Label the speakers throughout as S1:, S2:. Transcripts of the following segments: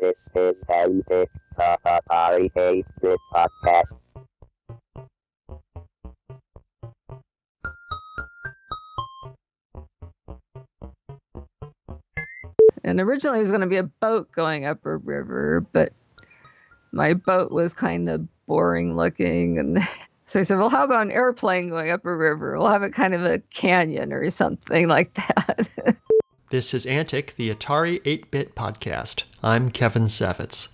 S1: This is Basic, the Atari BASIC Podcast.
S2: And originally it was going to be a boat going up a river, but my boat was kind of boring looking. And so I said, well, how about an airplane going up a river? We'll have it kind of a canyon or something like that.
S3: This is Antic, the Atari 8-Bit Podcast. I'm Kevin Savitz.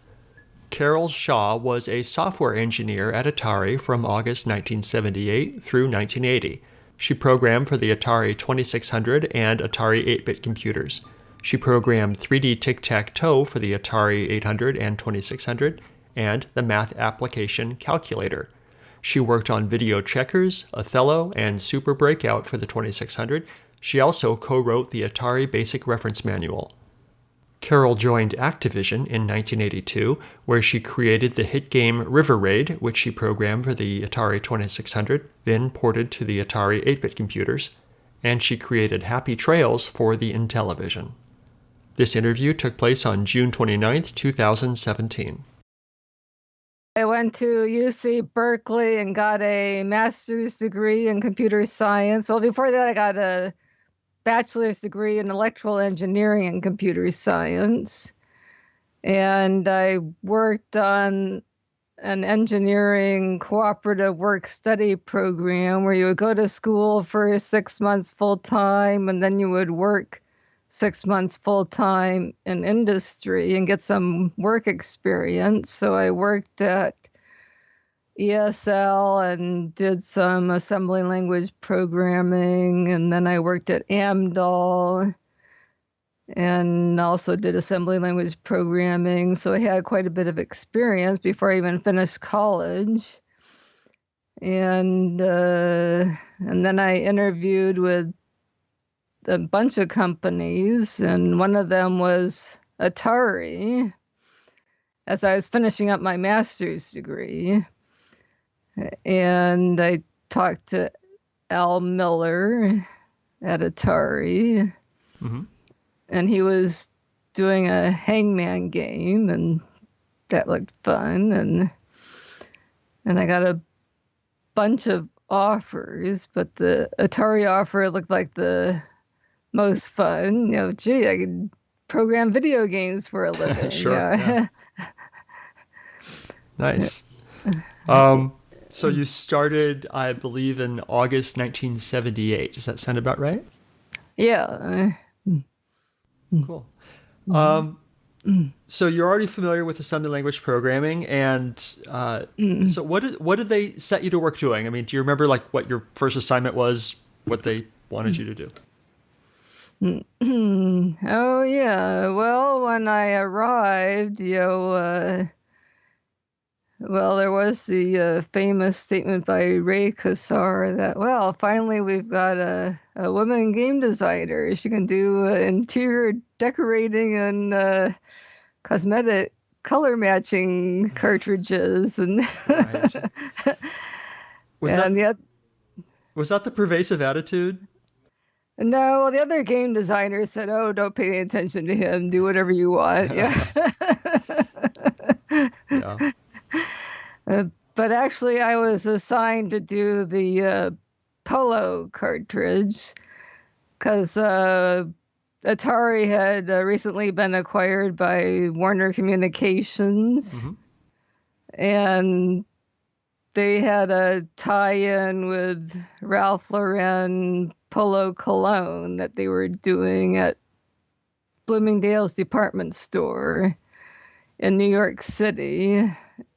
S3: Carol Shaw was a software engineer at Atari from August 1978 through 1980. She programmed for the Atari 2600 and Atari 8-Bit computers. She programmed 3D Tic-Tac-Toe for the Atari 800 and 2600 and the math application Calculator. She worked on Video Checkers, Othello, and Super Breakout for the 2600. She also co-wrote the Atari BASIC Reference Manual. Carol joined Activision in 1982, where she created the hit game River Raid, which she programmed for the Atari 2600, then ported to the Atari 8-bit computers, and she created Happy Trails for the Intellivision. This interview took place on June 29, 2017.
S2: I went to UC Berkeley and got a master's degree in computer science. Well, before that, I got a bachelor's degree in electrical engineering and computer science. And I worked on an engineering cooperative work study program where you would go to school for 6 months full time, and then you would work 6 months full time in industry and get some work experience. So I worked at ESL and did some assembly language programming, and then I worked at Amdahl and also did assembly language programming. So I had quite a bit of experience before I even finished college. And then I interviewed with a bunch of companies, and one of them was Atari, as I was finishing up my master's degree. And I talked to Al Miller at Atari, and he was doing a Hangman game, and that looked fun. And I got a bunch of offers, but the Atari offer looked like the most fun. You know, gee, I could program video games for a living.
S3: Sure.
S2: Yeah.
S3: Nice. So you started, I believe, in August 1978. Does that sound about right?
S2: Yeah.
S3: Cool. So you're already familiar with assembly language programming, and so what did they set you to work doing? I mean, do you remember like what your first assignment was, what they wanted you to do?
S2: Oh, yeah. Well, when I arrived, well, there was the famous statement by Ray Kassar that, well, finally we've got a woman game designer. She can do interior decorating and cosmetic color matching cartridges. And
S3: Right. Was that the pervasive attitude?
S2: No, the other game designer said, oh, don't pay any attention to him. Do whatever you want. Yeah.
S3: Yeah.
S2: But actually, I was assigned to do the Polo cartridge because Atari had recently been acquired by Warner Communications. And they had a tie-in with Ralph Lauren Polo Cologne that they were doing at Bloomingdale's department store in New York City.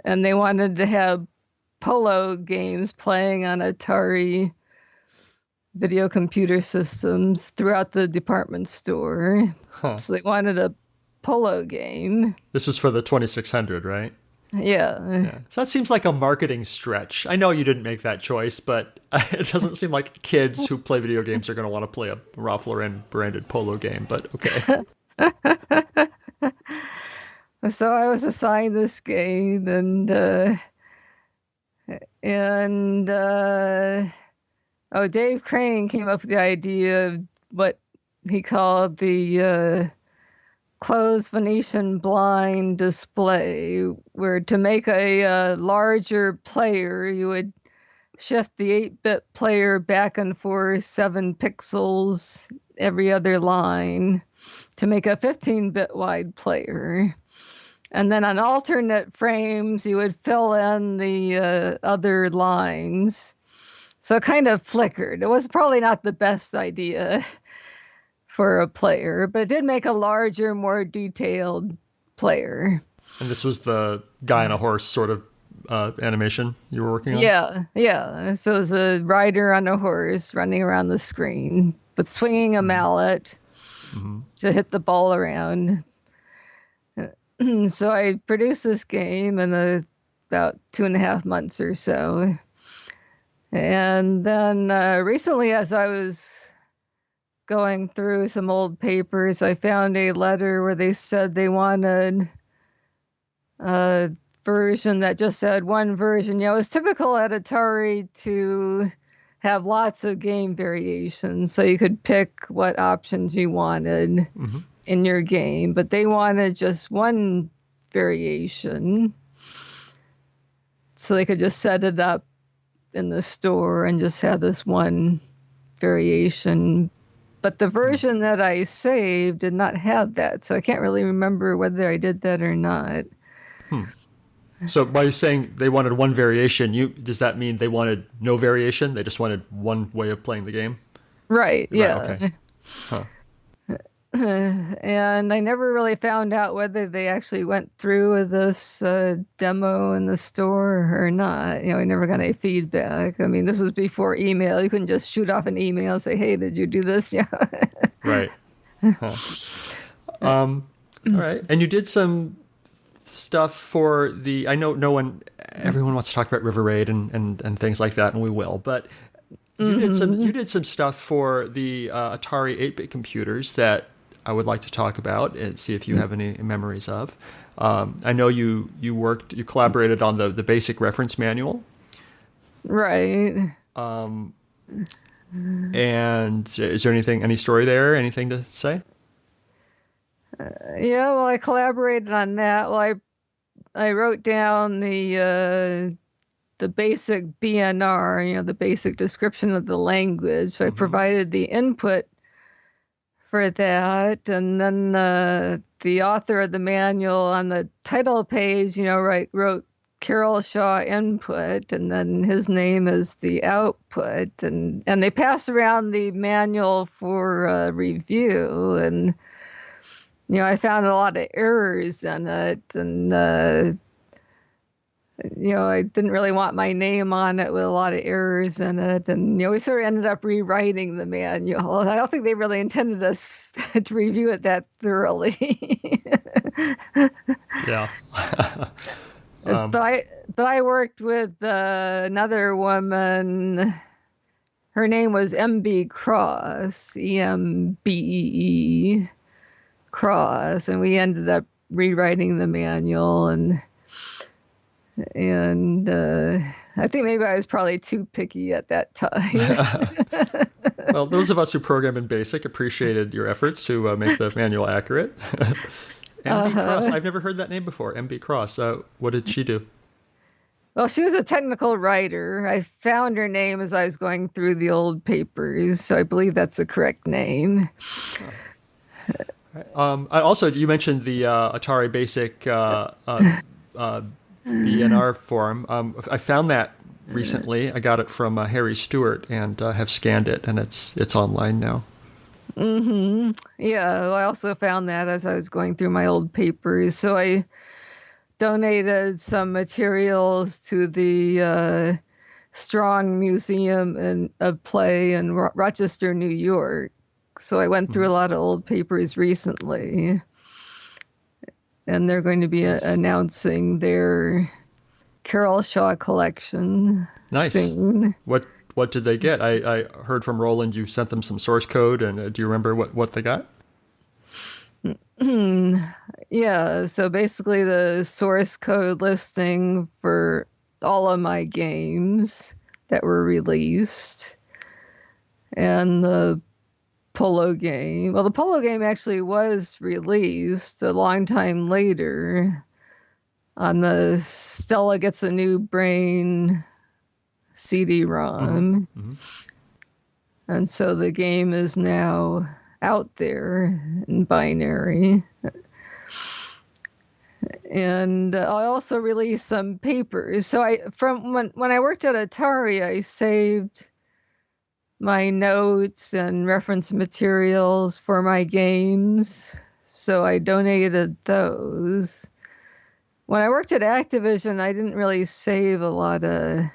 S2: And they wanted to have Polo games playing on Atari video computer systems throughout the department store. So they wanted a Polo game.
S3: This was for the 2600, right?
S2: Yeah.
S3: So that seems like a marketing stretch. I know you didn't make that choice, but it doesn't seem like kids who play video games are going to want to play a Ralph Lauren branded Polo game, but okay.
S2: So I was assigned this game, and Dave Crane came up with the idea of what he called the closed Venetian blind display where to make a larger player, you would shift the 8-bit player back and forth 7 pixels every other line to make a 15-bit wide player. And then on alternate frames, you would fill in the other lines. So it kind of flickered. It was probably not the best idea for a player, but it did make a larger, more detailed player.
S3: And this was the guy on a horse sort of animation you were working on?
S2: Yeah. So it was a rider on a horse running around the screen, but swinging a mallet to hit the ball around. So I produced this game in about 2.5 months or so. And then recently, as I was going through some old papers, I found a letter where they said they wanted a version that just had one version. You know, it was typical at Atari to have lots of game variations, so you could pick what options you wanted in your game, but they wanted just one variation, so they could just set it up in the store and just have this one variation. But the version that I saved did not have that, so I can't really remember whether I did that or not.
S3: So by saying they wanted one variation, does that mean they wanted no variation? They just wanted one way of playing the game?
S2: Right, yeah.
S3: Okay. Huh.
S2: And I never really found out whether they actually went through with this demo in the store or not. You know, I never got any feedback. I mean, this was before email. You couldn't just shoot off an email and say, hey, did you do this? Yeah.
S3: Right. Huh. All right. And you did some stuff for I know everyone wants to talk about River Raid and things like that, and we will, but you did some stuff for the Atari 8-bit computers that I would like to talk about and see if you have any memories of. I know you collaborated on the BASIC Reference Manual.
S2: Right.
S3: And is there any story there? Anything to say?
S2: Yeah, well, I collaborated on that. Well, I wrote down the basic BNR, you know, the basic description of the language. So I provided the input for that, and then the author of the manual on the title page, you know, wrote Carol Shaw input, and then his name is the output, and they passed around the manual for review, and you know, I found a lot of errors in it, and you know, I didn't really want my name on it with a lot of errors in it, and you know, we sort of ended up rewriting the manual. I don't think they really intended us to review it that thoroughly.
S3: Yeah.
S2: But I worked with another woman. Her name was MB Cross, EMBEE Cross, and we ended up rewriting the manual, and I think maybe I was probably too picky at that time.
S3: Well, those of us who program in BASIC appreciated your efforts to make the manual accurate. MB Cross, I've never heard that name before. MB Cross, what did she do?
S2: Well, she was a technical writer. I found her name as I was going through the old papers, so I believe that's the correct name.
S3: Also, you mentioned the Atari BASIC BNR form. I found that recently. I got it from Harry Stewart and have scanned it, and it's online now.
S2: Yeah, well, I also found that as I was going through my old papers. So I donated some materials to the Strong Museum of Play in Rochester, New York. So I went through a lot of old papers recently, and they're going to be announcing their Carol Shaw collection soon.
S3: What did they get? I heard from Roland you sent them some source code, and do you remember what they got?
S2: Yeah, so basically the source code listing for all of my games that were released, and the polo game. Well, the polo game actually was released a long time later on the Stella Gets a New Brain CD-ROM.
S3: Mm-hmm.
S2: And so the game is now out there in binary. And I also released some papers. So when I worked at Atari, I saved my notes and reference materials for my games. So I donated those. When I worked at Activision, I didn't really save a lot of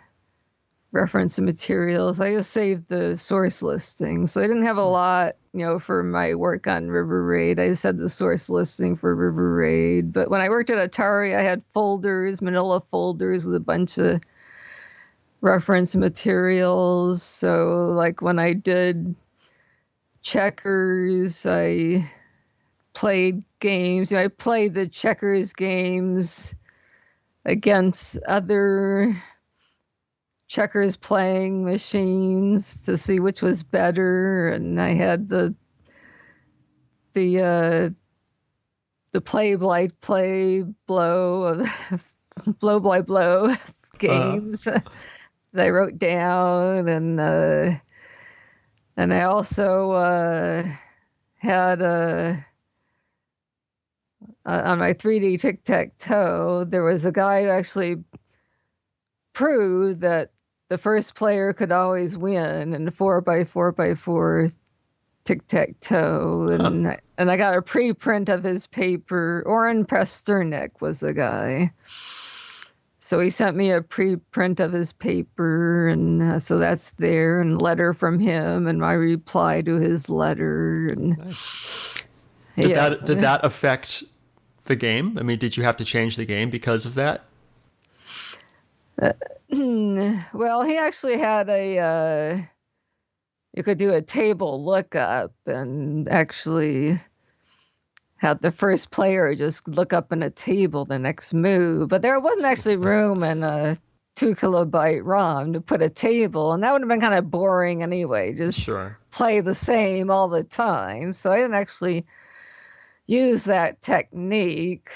S2: reference materials. I just saved the source listing. So I didn't have a lot, for my work on River Raid. I just had the source listing for River Raid. But when I worked at Atari, I had folders, manila folders with a bunch of reference materials. So like when I did checkers, I played games. I played the checkers games against other checkers playing machines to see which was better, and I had the play blight play blow blow blight blow games that I wrote down, and I also had on my 3D Tic-Tac-Toe, there was a guy who actually proved that the first player could always win in the 4x4x4 Tic-Tac-Toe. And I got a preprint of his paper. Oren Pasternak was the guy. So he sent me a preprint of his paper, and so that's there, and a letter from him, and my reply to his letter. And
S3: nice. Did that affect the game? I mean, did you have to change the game because of that?
S2: Well, he actually had you could do a table lookup and actually had the first player just look up in a table the next move. But there wasn't actually room in a 2 kilobyte ROM to put a table, and that would have been kind of boring anyway, just play the same all the time. So I didn't actually use that technique,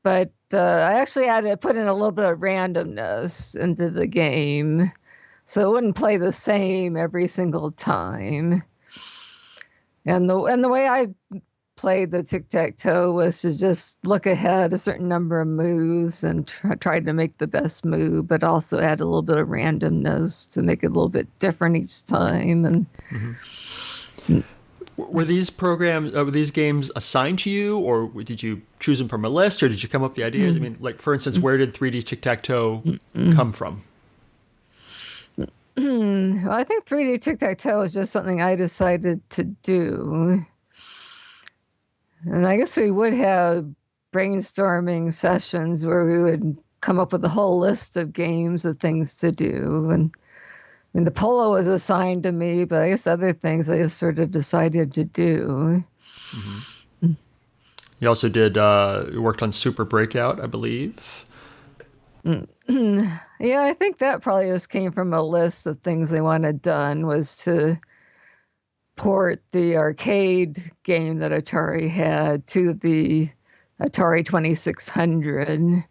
S2: but I actually had to put in a little bit of randomness into the game, so it wouldn't play the same every single time. And the way I played the tic-tac-toe was to just look ahead a certain number of moves and try to make the best move, but also add a little bit of randomness to make it a little bit different each time. And
S3: were these games assigned to you, or did you choose them from a list, or did you come up with the ideas? I mean, like, for instance, where did 3D Tic-Tac-Toe come from?
S2: Well, I think 3D Tic-Tac-Toe was just something I decided to do. And I guess we would have brainstorming sessions where we would come up with a whole list of games of things to do. And I mean, the polo was assigned to me, but I guess other things I just sort of decided to do.
S3: Mm-hmm. You also did, you worked on Super Breakout, I believe.
S2: Yeah, I think that probably just came from a list of things they wanted done, was to port the arcade game that Atari had to the Atari 2600.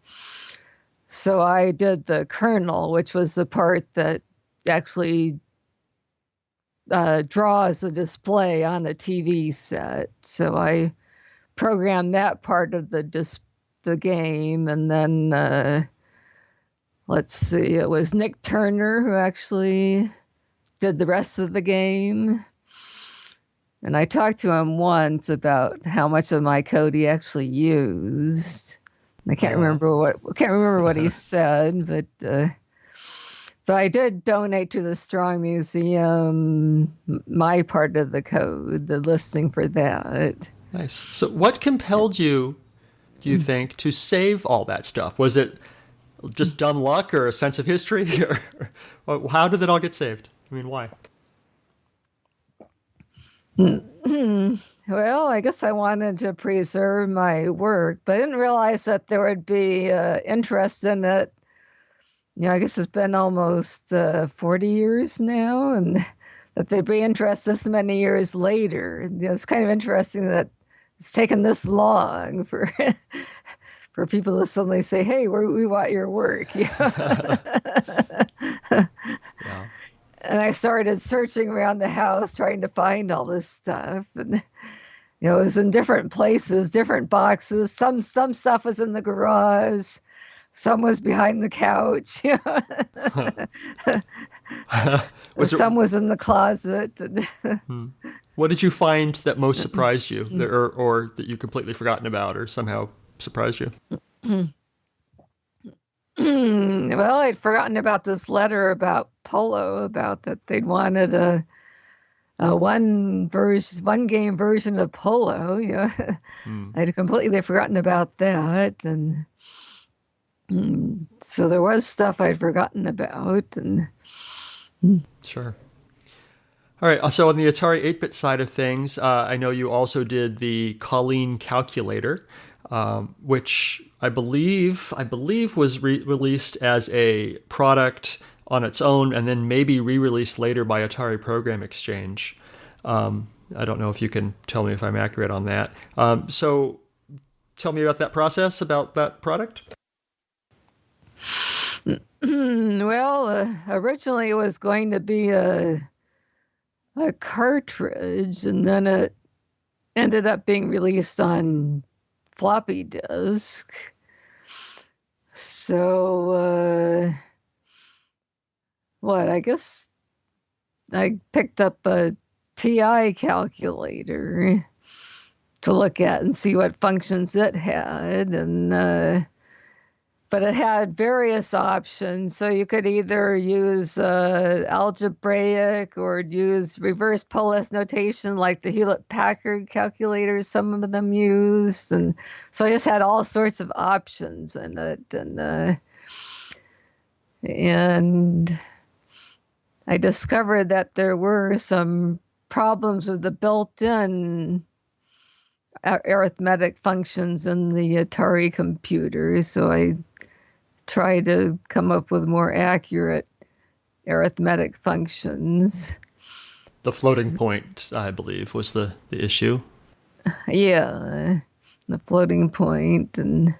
S2: So I did the kernel, which was the part that actually draws the display on a TV set. So I programmed that part of the game, and then let's see, it was Nick Turner who actually did the rest of the game. And I talked to him once about how much of my code he actually used. I can't remember what he said, but I did donate to the Strong Museum my part of the code, the listing for that.
S3: Nice. So what compelled you, do you think, to save all that stuff? Was it just dumb luck or a sense of history? Or how did it all get saved? I mean, why?
S2: Well, I guess I wanted to preserve my work, but I didn't realize that there would be interest in it. I guess it's been almost 40 years now, and that they'd be interested this many years later. It's kind of interesting that it's taken this long for for people to suddenly say, "Hey, we want your work."
S3: Yeah.
S2: And I started searching around the house trying to find all this stuff, and it was in different places, different boxes. Some stuff was in the garage, some was behind the couch. Some was in the closet.
S3: What did you find that most surprised you, or that you completely forgotten about, or somehow surprised you?
S2: Well, I'd forgotten about this letter about Polo, about that they'd wanted a one game version of Polo. I'd completely forgotten about that, and so there was stuff I'd forgotten about. And
S3: Sure. All right. So on the Atari 8-bit side of things, I know you also did the Colleen Calculator, which I believe was released as a product on its own and then maybe re-released later by Atari Program Exchange. I don't know if you can tell me if I'm accurate on that. So tell me about that process, about that product.
S2: Well, originally it was going to be a cartridge, and then it ended up being released on floppy disk. So, I guess I picked up a TI calculator to look at and see what functions it had, and but it had various options. So you could either use algebraic or use reverse Polish notation like the Hewlett-Packard calculators some of them used. And so I just had all sorts of options in it. And I discovered that there were some problems with the built-in arithmetic functions in the Atari computer. So I try to come up with more accurate arithmetic functions.
S3: The floating point, I believe, was the issue.
S2: Yeah, the floating point. And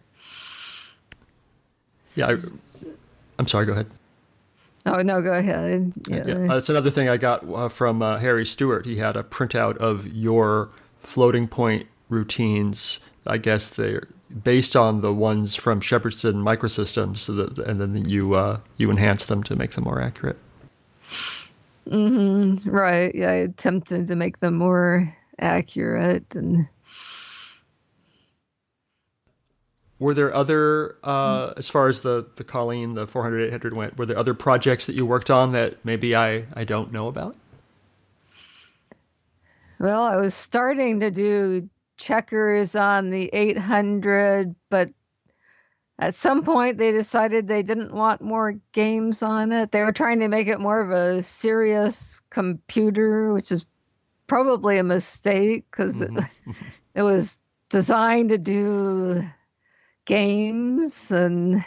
S3: yeah, I'm sorry, go ahead.
S2: Oh, no, go ahead. Yeah.
S3: That's another thing I got from Harry Stewart. He had a printout of your floating point routines. I guess they're based on the ones from Shepardson Microsystems, and then you enhance them to make them more accurate.
S2: Right. Yeah, I attempted to make them more accurate. And
S3: were there other, as far as the Colleen, the 400, 800 went, were there other projects that you worked on that maybe I don't know about?
S2: Well, I was starting to do checkers on the 800, but at some point they decided they didn't want more games on it. They were trying to make it more of a serious computer, which is probably a mistake because it was designed to do games and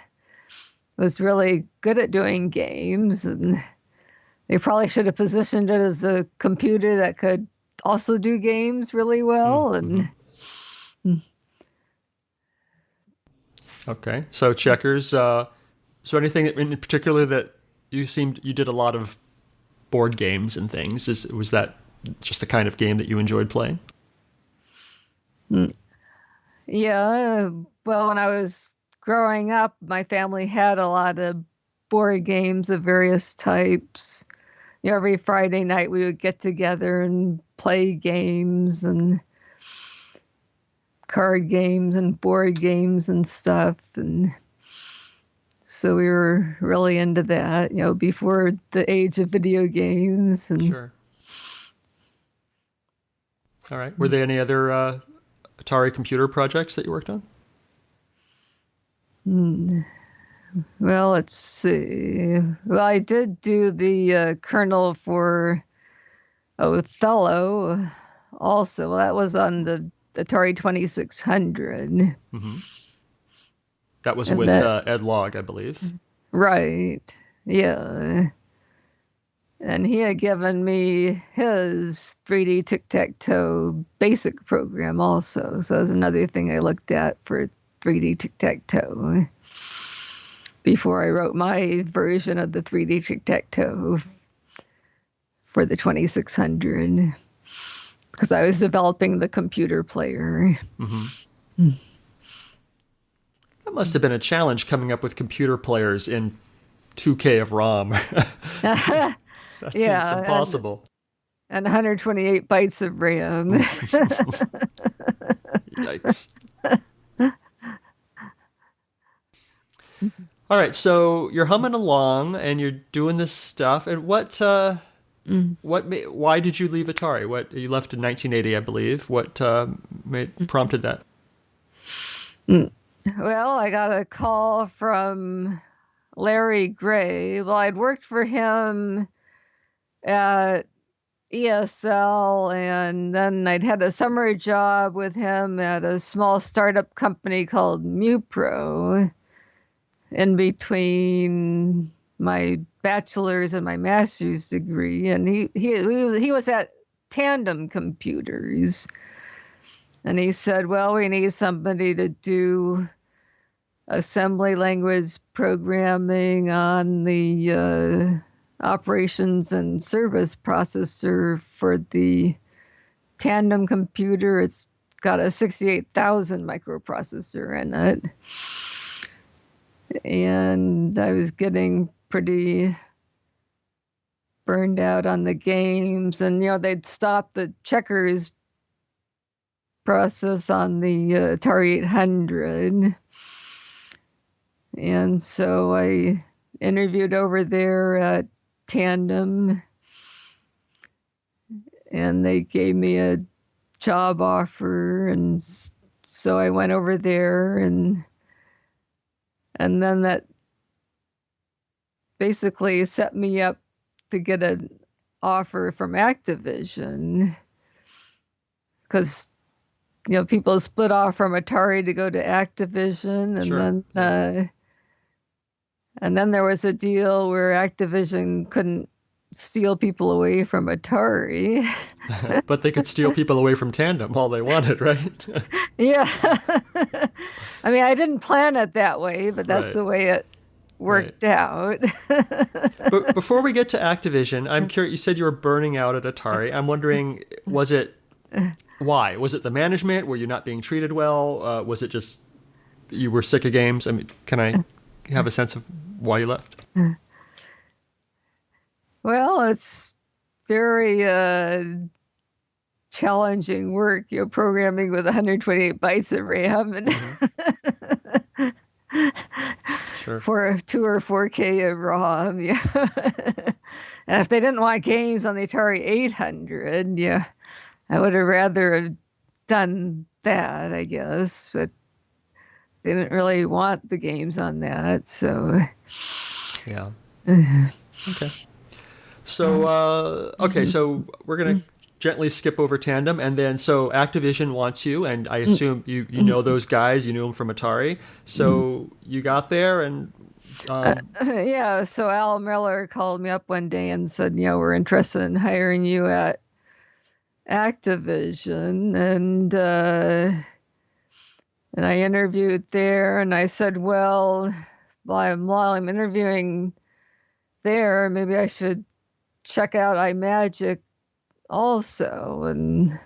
S2: was really good at doing games. And they probably should have positioned it as a computer that could also do games really well. And
S3: okay, so checkers. So anything in particular that you did a lot of board games and things? Was that just the kind of game that you enjoyed playing?
S2: Yeah. Well, when I was growing up, my family had a lot of board games of various types. Every Friday night we would get together and play games and card games and board games and stuff. And so we were really into that, before the age of video games. And
S3: sure. All right. Were there any other Atari computer projects that you worked on?
S2: Well, let's see. Well, I did do the kernel for Othello also. Well, that was on the Atari 2600.
S3: That was with Ed Log, I believe.
S2: Right. Yeah. And he had given me his 3D Tic-Tac-Toe BASIC program also. So that was another thing I looked at for 3D Tic-Tac-Toe before I wrote my version of the 3D Tic-Tac-Toe for the 2600, because I was developing the computer player.
S3: Mm-hmm. That must have been a challenge coming up with computer players in 2K of ROM. That seems impossible.
S2: And 128 bytes of RAM.
S3: Yikes. All right, so you're humming along and you're doing this stuff. And why did you leave Atari? You left in 1980, I believe. What prompted that?
S2: Well, I got a call from Larry Gray. Well, I'd worked for him at ESL, and then I'd had a summer job with him at a small startup company called MuPro in between my bachelor's and my master's degree. And he was at Tandem Computers, and he said, well, we need somebody to do assembly language programming on the operations and service processor for the Tandem computer. It's got a 68,000 microprocessor in it. And I was getting pretty burned out on the games. And, they'd stop the checkers process on the Atari 800. And so I interviewed over there at Tandem, and they gave me a job offer, and so I went over there, and then that basically set me up to get an offer from Activision, because people split off from Atari to go to Activision, and
S3: Sure.
S2: And then there was a deal where Activision couldn't steal people away from Atari.
S3: But they could steal people away from Tandem all they wanted, right?
S2: Yeah. I mean, I didn't plan it that way, but that's
S3: Right.
S2: the way it worked out.
S3: But before we get to Activision, I'm curious, you said you were burning out at Atari. I'm wondering, why? Was it the management? Were you not being treated well? Was it just you were sick of games? I mean, can I have a sense of why you left?
S2: Well, it's very challenging work, programming with 128 bytes of RAM and
S3: Sure.
S2: for 2 or 4K of ROM. Yeah. And if they didn't want games on the Atari 800, I would have rather have done that, I guess. But they didn't really want the games on that, so.
S3: Yeah. Okay. So, so we're going to gently skip over Tandem, and then so Activision wants you, and I assume you know those guys, you knew them from Atari. So you got there, and
S2: yeah. So Al Miller called me up one day and said, we're interested in hiring you at Activision, and I interviewed there, and I said, well, while I'm interviewing there, maybe I should check out iMagic also and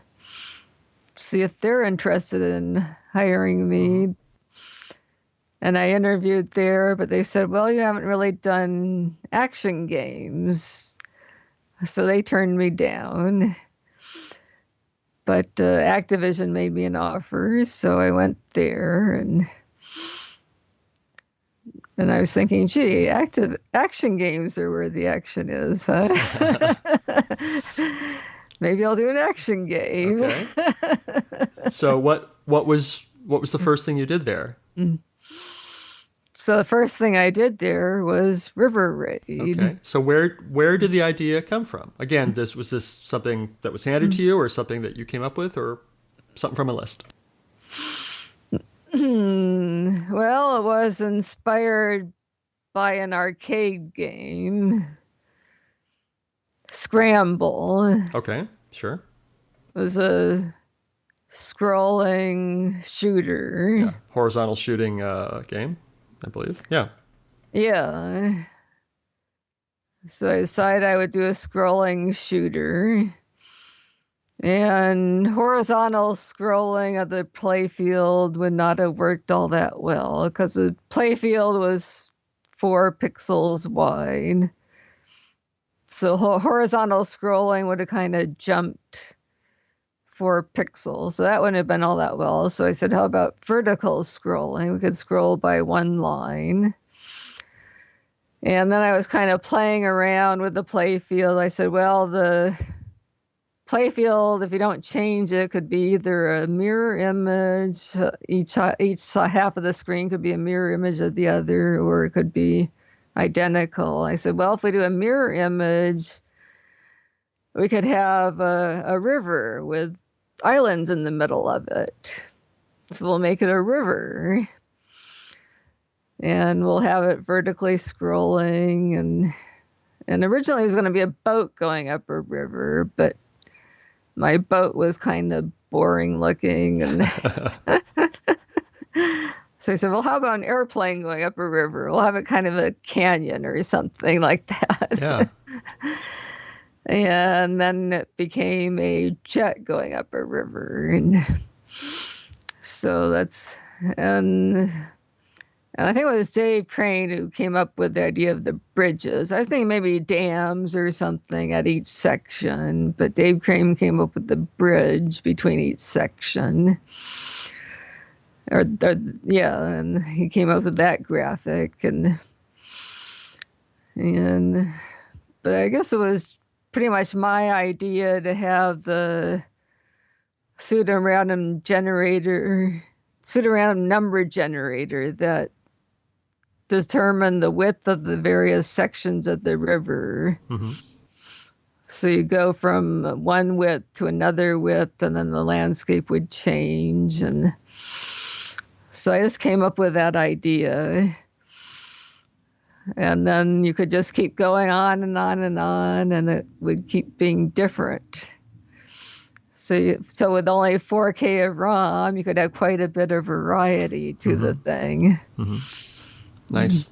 S2: see if they're interested in hiring me. And I interviewed there, but they said, well, you haven't really done action games. So they turned me down. But Activision made me an offer, so I went there, and I was thinking, gee, action games are where the action is, huh? Maybe I'll do an action game.
S3: Okay. So what was the first thing you did there?
S2: So the first thing I did there was River Raid.
S3: Okay. So where did the idea come from? Again, was this something that was handed to you, or something that you came up with, or something from a list?
S2: Well, it was inspired by an arcade game Scramble.
S3: Okay, sure.
S2: It was a scrolling shooter.
S3: Yeah, horizontal shooting game, I believe. Yeah.
S2: Yeah. So I decided I would do a scrolling shooter. And horizontal scrolling of the playfield would not have worked all that well because the playfield was 4 pixels wide. So horizontal scrolling would have kind of jumped 4 pixels. So that wouldn't have been all that well. So I said, how about vertical scrolling? We could scroll by 1 line. And then I was kind of playing around with the playfield. I said, well, the playfield, if you don't change it, could be either a mirror image. Each half of the screen could be a mirror image of the other, or it could be identical. I said, well, if we do a mirror image, we could have a river with islands in the middle of it. So we'll make it a river. And we'll have it vertically scrolling. And originally it was going to be a boat going up a river, but my boat was kind of boring looking. And so I said, well, how about an airplane going up a river? We'll have it kind of a canyon or something like that.
S3: Yeah.
S2: And then it became a jet going up a river. And so that's... And I think it was Dave Crane who came up with the idea of the bridges. I think maybe dams or something at each section, but Dave Crane came up with the bridge between each section. And he came up with that graphic. But I guess it was pretty much my idea to have the pseudorandom number generator that determine the width of the various sections of the river.
S3: Mm-hmm.
S2: So you go from one width to another width, and then the landscape would change. And so I just came up with that idea. And then you could just keep going on and on and on, and it would keep being different. So with only 4K of ROM, you could have quite a bit of variety to the thing.
S3: Mm-hmm. Nice.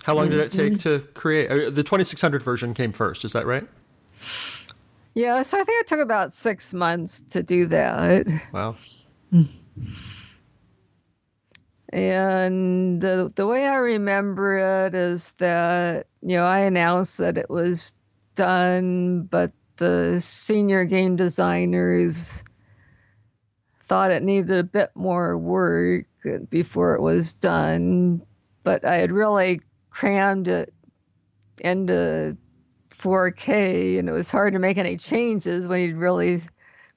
S3: How long did it take to create? The 2600 version came first, is that right?
S2: Yeah, so I think it took about 6 months to do that.
S3: Wow.
S2: And the way I remember it is that, I announced that it was done, but the senior game designers thought it needed a bit more work before it was done. But I had really crammed it into 4K, and it was hard to make any changes when you'd really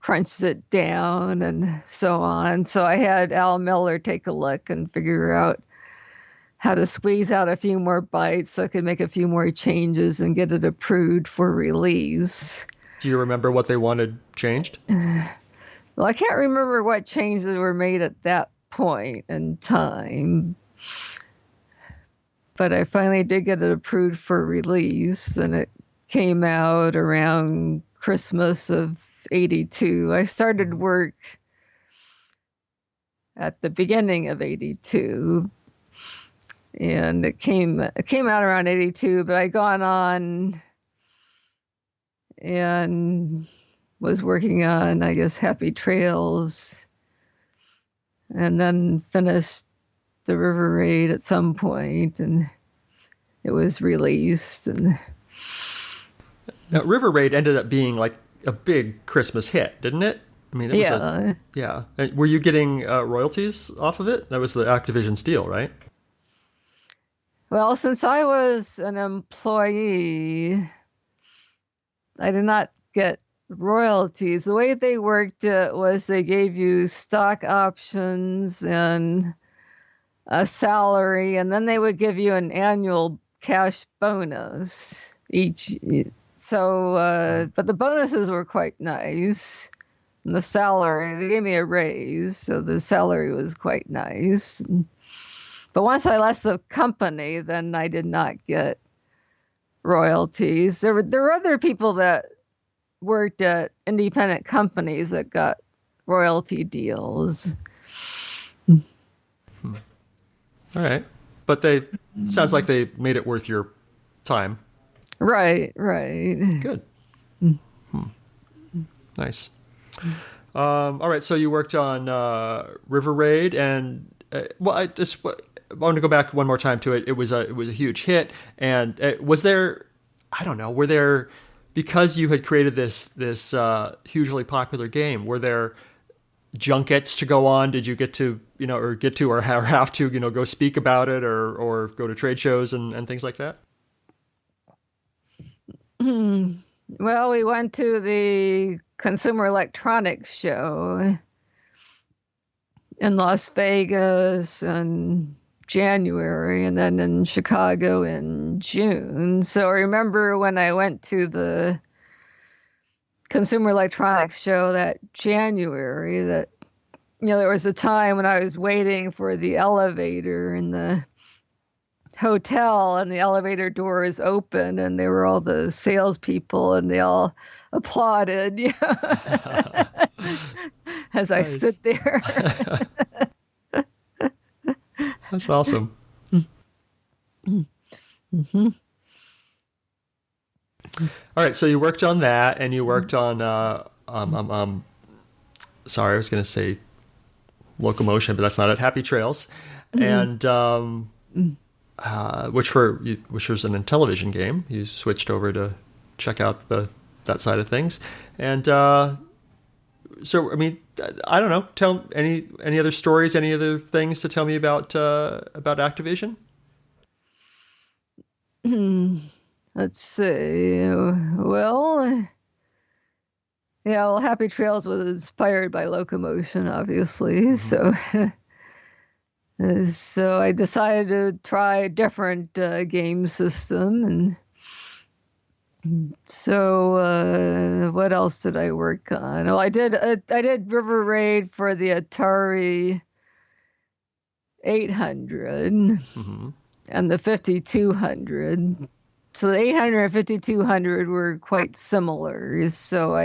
S2: crunched it down and so on. So I had Al Miller take a look and figure out how to squeeze out a few more bytes so I could make a few more changes and get it approved for release.
S3: Do you remember what they wanted changed?
S2: Well, I can't remember what changes were made at that point in time. But I finally did get it approved for release, and it came out around Christmas of 82. I started work at the beginning of 82, and it came out around 82, but I'd gone on and was working on, I guess, Happy Trails, and then finished the River Raid at some point, and it was released. And
S3: now, River Raid ended up being like a big Christmas hit, didn't it? I mean, it was yeah. And were you getting royalties off of it? That was the Activision deal, right?
S2: Well, since I was an employee, I did not get royalties. The way they worked it was they gave you stock options and a salary, and then they would give you an annual cash bonus each. So, but the bonuses were quite nice. And the salary, they gave me a raise, so the salary was quite nice. But once I left the company, then I did not get royalties. There were other people that worked at independent companies that got royalty deals.
S3: All right. But sounds like they made it worth your time.
S2: Right.
S3: Good. Nice. All right. So you worked on River Raid, and I want to go back one more time to it. It was a huge hit, and was there? I don't know. Were there, because you had created this hugely popular game? Were there junkets to go on? Did you get to or have to go speak about it or go to trade shows and things like that?
S2: Well, we went to the Consumer Electronics Show in Las Vegas in January, and then in Chicago in June. So I remember when I went to the Consumer Electronics Show that January, that there was a time when I was waiting for the elevator in the hotel, and the elevator doors open, and there were all the salespeople, and they all applauded as I stood there.
S3: That's awesome.
S2: Mm-hmm.
S3: All right, so you worked on that, and you worked on sorry, I was going to say Locomotion, but that's not it. Happy Trails, and which was an Intellivision game. You switched over to check out that side of things, and so I mean, I don't know. Tell any other stories, any other things to tell me about Activision?
S2: Let's see. Well, Happy Trails was inspired by Locomotion, obviously. Mm-hmm. So I decided to try a different game system, and so what else did I work on? Oh, I did River Raid for the Atari 800 and the 5200. So the 800 and 5200 were quite similar. So I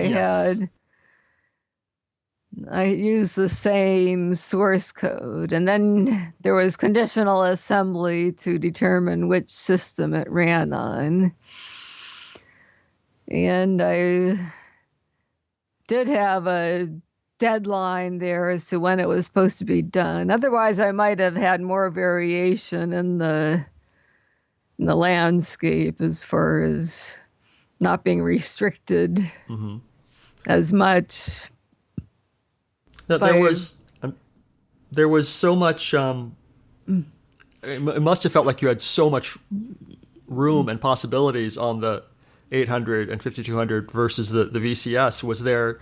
S2: used the same source code, and then there was conditional assembly to determine which system it ran on. And I did have a deadline there as to when it was supposed to be done. Otherwise, I might have had more variation in the landscape as far as not being restricted as much.
S3: There was so much. It must have felt like you had so much room and possibilities on the 800 and 5200 versus the VCS. Was there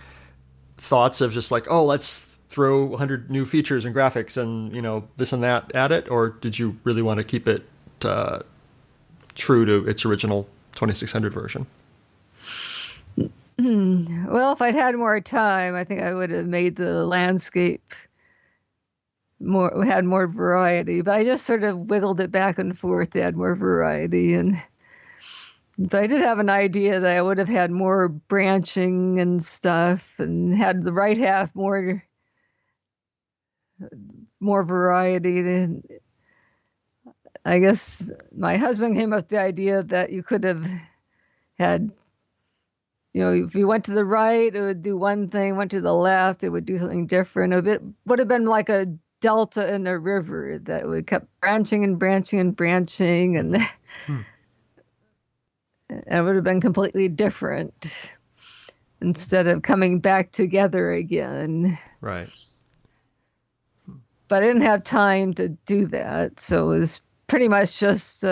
S3: thoughts of just like, oh, let's throw 100 new features and graphics and this and that at it, or did you really want to keep it true to its original 2600 version?
S2: Well, if I'd had more time, I think I would have made the landscape had more variety. But I just sort of wiggled it back and forth to add more variety. But I did have an idea that I would have had more branching and stuff, and had the right half more variety. I guess my husband came up with the idea that you could have had, if you went to the right, it would do one thing, went to the left, it would do something different. It would have been like a delta in a river that would kept branching and branching and branching, and it would have been completely different instead of coming back together again.
S3: Right.
S2: But I didn't have time to do that, so it was pretty much just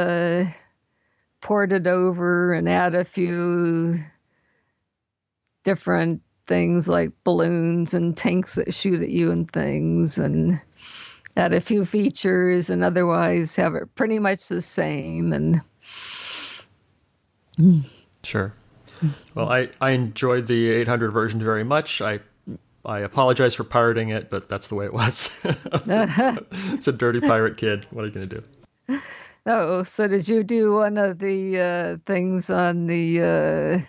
S2: port it over and add a few different things like balloons and tanks that shoot at you and things, and add a few features, and otherwise have it pretty much the same. And
S3: sure. Well, I enjoyed the 800 version very much. I apologize for pirating it, but that's the way it was. It's a dirty pirate kid. What are you going to do?
S2: Oh, so did you do one of the things on the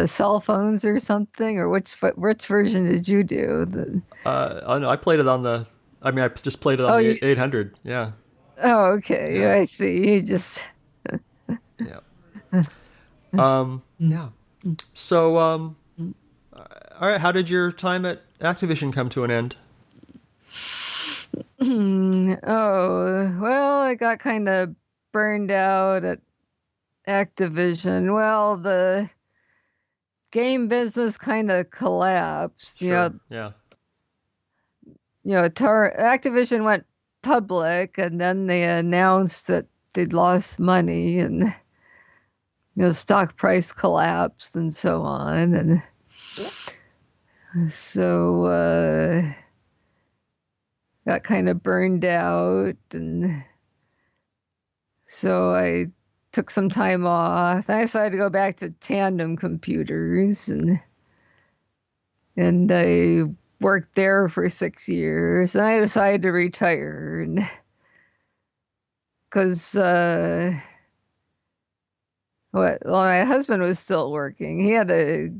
S2: cell phones or something, or which version did you do?
S3: Oh no, I played it on the. I mean, I just played it on
S2: Oh,
S3: the
S2: you.
S3: 800. Yeah,
S2: Oh, okay.
S3: yeah,
S2: I see. You just.
S3: yeah. Yeah. So, all right. How did your time at Activision come to an end?
S2: Oh, well, I got kind of burned out at Activision. Well, the game business kind of collapsed.
S3: Sure. Yeah.
S2: Activision went public, and then they announced that they'd lost money, and stock price collapsed, and so on, and so got kind of burned out, and so I took some time off. I decided to go back to tandem computers, and I worked there for 6 years. And I decided to retire, because my husband was still working. He had a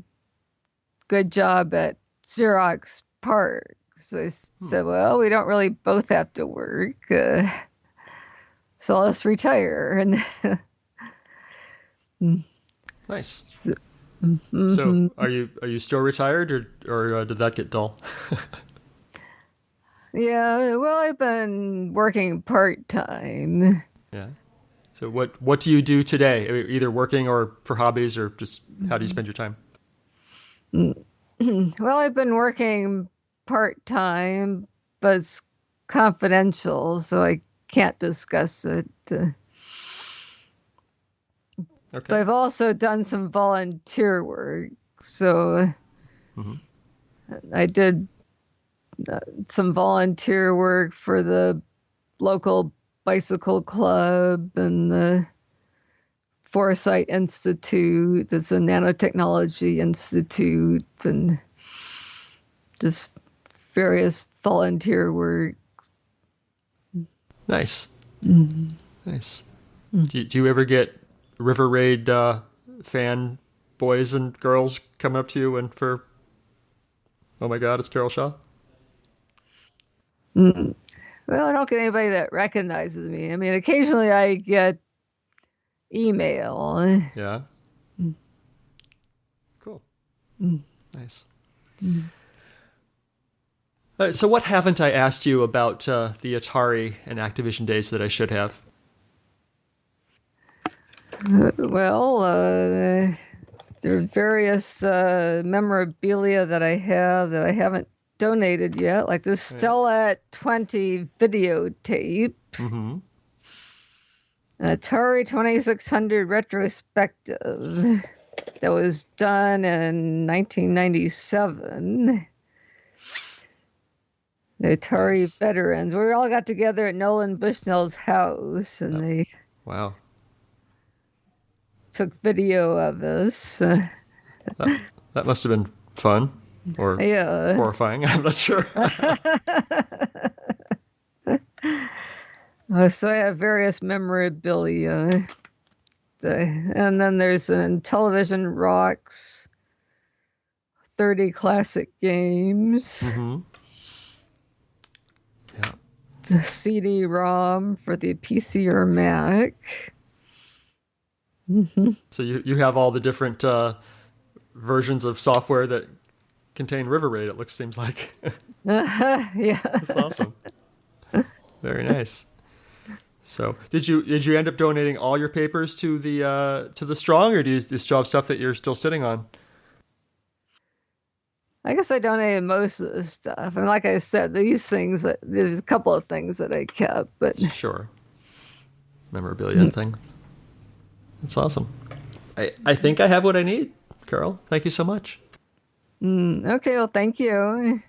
S2: good job at Xerox PARC. So I said, well, we don't really both have to work. So let's retire. And
S3: Nice. So, are you still retired, or did that get dull?
S2: Yeah, well, I've been working part-time.
S3: Yeah. So, what do you do today? Either working or for hobbies, or just how do you spend your time?
S2: Well, I've been working part-time, but it's confidential, so I can't discuss it. But
S3: Okay.
S2: I've also done some volunteer work. So I did some volunteer work for the local bicycle club and the Foresight Institute. It's a nanotechnology institute, and just various volunteer work.
S3: Nice. Nice. Do you ever get River Raid fan boys and girls come up to you and for, oh my God, it's Carol Shaw?
S2: Well, I don't get anybody that recognizes me. I mean, occasionally I get email.
S3: Yeah. Cool. Nice. All right, so what haven't I asked you about the Atari and Activision days that I should have?
S2: Well, there are various memorabilia that I have that I haven't donated yet, like the Stella 20 videotape, Atari 2600 retrospective that was done in 1997. The Atari veterans. We all got together at Nolan Bushnell's house, and they took video of us.
S3: That must have been fun or horrifying. I'm not sure.
S2: So I have various memorabilia. And then there's an Intellivision Rocks 30 classic games.
S3: Yeah.
S2: The CD-ROM for the PC or Mac.
S3: So you have all the different versions of software that contain River Raid, seems like.
S2: Yeah.
S3: That's awesome. Very nice. So did you end up donating all your papers to the Strong, or do you still have stuff that you're still sitting on?
S2: I guess I donated most of the stuff. And like I said, there's a couple of things that I kept, but
S3: sure. Memorabilia thing. That's awesome. I think I have what I need, Carol. Thank you so much.
S2: Okay, well, thank you.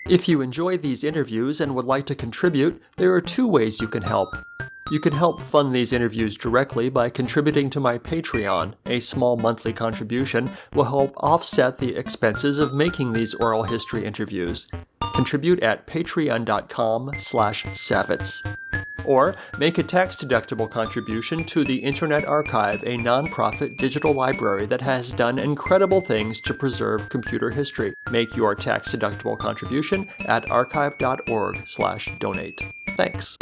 S3: If you enjoy these interviews and would like to contribute, there are two ways you can help. You can help fund these interviews directly by contributing to my Patreon. A small monthly contribution will help offset the expenses of making these oral history interviews. Contribute at patreon.com/savitz. Or make a tax-deductible contribution to the Internet Archive, a nonprofit digital library that has done incredible things to preserve computer history. Make your tax-deductible contribution at archive.org/donate. Thanks.